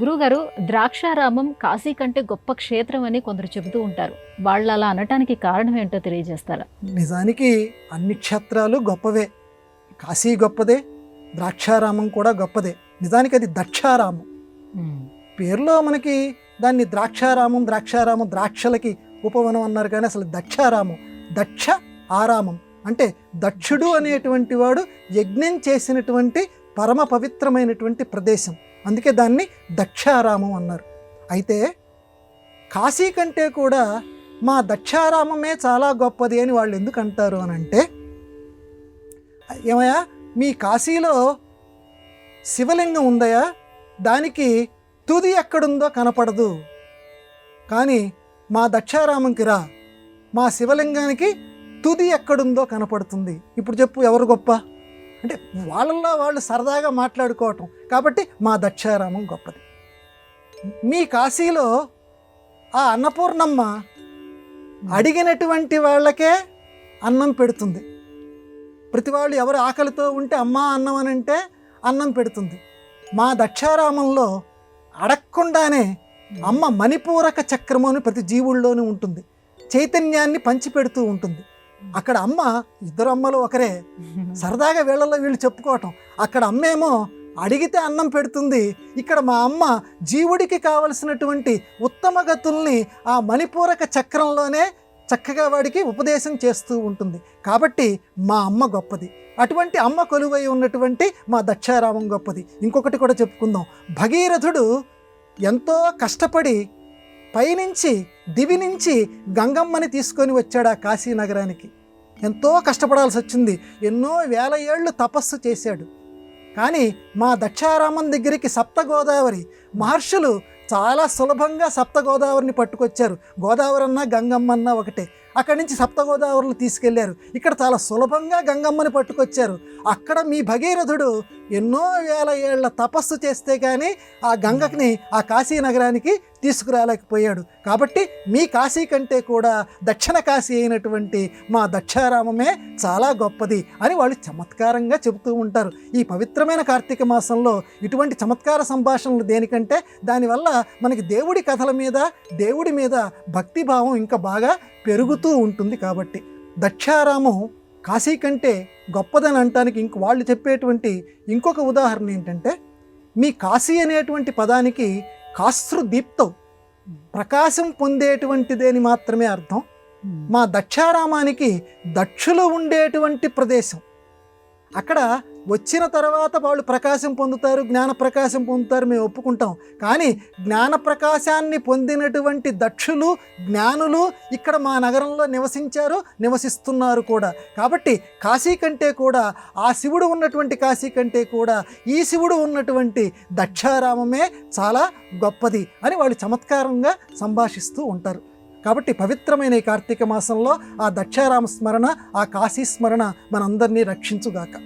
గురువుగారు, ద్రాక్షారామం కాశీ కంటే గొప్ప క్షేత్రం అని కొందరు చెబుతూ ఉంటారు. వాళ్ళు అలా అనటానికి కారణం ఏంటో తెలియజేస్తారా? నిజానికి అన్ని క్షేత్రాలు గొప్పవే. కాశీ గొప్పదే, ద్రాక్షారామం కూడా గొప్పదే. నిజానికి అది దక్షారామం. పేరులో మనకి దాన్ని ద్రాక్షారామం ద్రాక్షారామం ద్రాక్షలకి ఉపవనం అన్నారు, కానీ అసలు దక్షారామం, దక్ష ఆరామం అంటే దక్షుడు అనేటువంటి వాడు యజ్ఞం చేసినటువంటి పరమ పవిత్రమైనటువంటి ప్రదేశం. అందుకే దాన్ని దక్షారామం అన్నారు. అయితే కాశీ కంటే కూడా మా దక్షారామమే చాలా గొప్పది అని వాళ్ళు ఎందుకు అంటారు అని అంటే, ఏమయ్యా మీ కాశీలో శివలింగం ఉందయా, దానికి తుది ఎక్కడుందో కనపడదు, కానీ మా దక్షారామంకి రా, మా శివలింగానికి తుది ఎక్కడుందో కనపడుతుంది. ఇప్పుడు చెప్పు ఎవరు గొప్ప అంటే వాళ్ళల్లో వాళ్ళు సరదాగా మాట్లాడుకోవటం. కాబట్టి మా దక్షారామం గొప్పది. మీ కాశీలో ఆ అన్నపూర్ణమ్మ అడిగినటువంటి వాళ్ళకే అన్నం పెడుతుంది. ప్రతి వాళ్ళు ఎవరు ఆకలితో ఉంటే అమ్మా అన్నం అని అంటే అన్నం పెడుతుంది. మా దక్షారామంలో అడగకుండానే అమ్మ మణిపూరక చక్రము అని ప్రతి జీవుల్లోనూ ఉంటుంది, చైతన్యాన్ని పంచిపెడుతూ ఉంటుంది. అక్కడ అమ్మ ఇద్దరు అమ్మలు ఒకరే, సరదాగా వీళ్ళలో వీళ్ళు చెప్పుకోవటం. అక్కడ అమ్మేమో అడిగితే అన్నం పెడుతుంది, ఇక్కడ మా అమ్మ జీవుడికి కావలసినటువంటి ఉత్తమ గతుల్ని ఆ మణిపూరక చక్రంలోనే చక్కగా వాడికి ఉపదేశం చేస్తూ ఉంటుంది. కాబట్టి మా అమ్మ గొప్పది. అటువంటి అమ్మ కొలువై ఉన్నటువంటి మా దక్షారామం గొప్పది. ఇంకొకటి కూడా చెప్పుకుందాం. భగీరథుడు ఎంతో కష్టపడి పైనుంచి దివి నుంచి గంగమ్మని తీసుకొని వచ్చాడు ఆ కాశీ నగరానికి. ఎంతో కష్టపడాల్సి వచ్చింది, ఎన్నో వేల ఏళ్ళు తపస్సు చేశాడు. కానీ మా దక్షారామం దగ్గరికి సప్తగోదావరి మహర్షులు చాలా సులభంగా సప్తగోదావరిని పట్టుకొచ్చారు. గోదావరి అన్నా గంగమ్మన్నా ఒకటే. అక్కడి నుంచి సప్తగోదావరిని తీసుకెళ్లారు. ఇక్కడ చాలా సులభంగా గంగమ్మని పట్టుకొచ్చారు. అక్కడ మీ భగీరథుడు ఎన్నో వేల ఏళ్ల తపస్సు చేస్తే కానీ ఆ గంగని ఆ కాశీ నగరానికి తీసుకురాలేకపోయాడు. కాబట్టి మీ కాశీ కంటే కూడా దక్షిణ కాశీ అయినటువంటి మా దక్షారామమే చాలా గొప్పది అని వాళ్ళు చమత్కారంగా చెబుతూ ఉంటారు. ఈ పవిత్రమైన కార్తీక మాసంలో ఇటువంటి చమత్కార సంభాషణలు దేనికంటే, దానివల్ల మనకి దేవుడి కథల మీద దేవుడి మీద భక్తిభావం ఇంకా బాగా పెరుగుతూ ఉంటుంది. కాబట్టి దక్షారామం కాశీ కంటే గొప్పదని అనటానికి వాళ్ళు చెప్పేటువంటి ఇంకొక ఉదాహరణ ఏంటంటే, మీ కాశీ అనేటువంటి పదానికి కాశ్రు దీప్తం, ప్రకాశం పొందేటువంటిదేని మాత్రమే అర్థం. మా దక్షారామానికి దక్షులు ఉండేటువంటి ప్రదేశం. అక్కడ వచ్చిన తర్వాత వాళ్ళు ప్రకాశం పొందుతారు, జ్ఞాన ప్రకాశం పొందుతారు, మేము ఒప్పుకుంటాం. కానీ జ్ఞాన ప్రకాశాన్ని పొందినటువంటి దక్షులు జ్ఞానులు ఇక్కడ మా నగరంలో నివసిస్తున్నారు కూడా. కాబట్టి కాశీ కంటే కూడా, ఆ శివుడు ఉన్నటువంటి కాశీ కంటే కూడా ఈ శివుడు ఉన్నటువంటి దక్షారామమే చాలా గొప్పది అని వాళ్ళు చమత్కారంగా సంభాషిస్తూ ఉంటారు. కాబట్టి పవిత్రమైన ఈ కార్తీక మాసంలో ఆ దక్షారామ స్మరణ, ఆ కాశీ స్మరణ మనందరినీ రక్షించుగాక.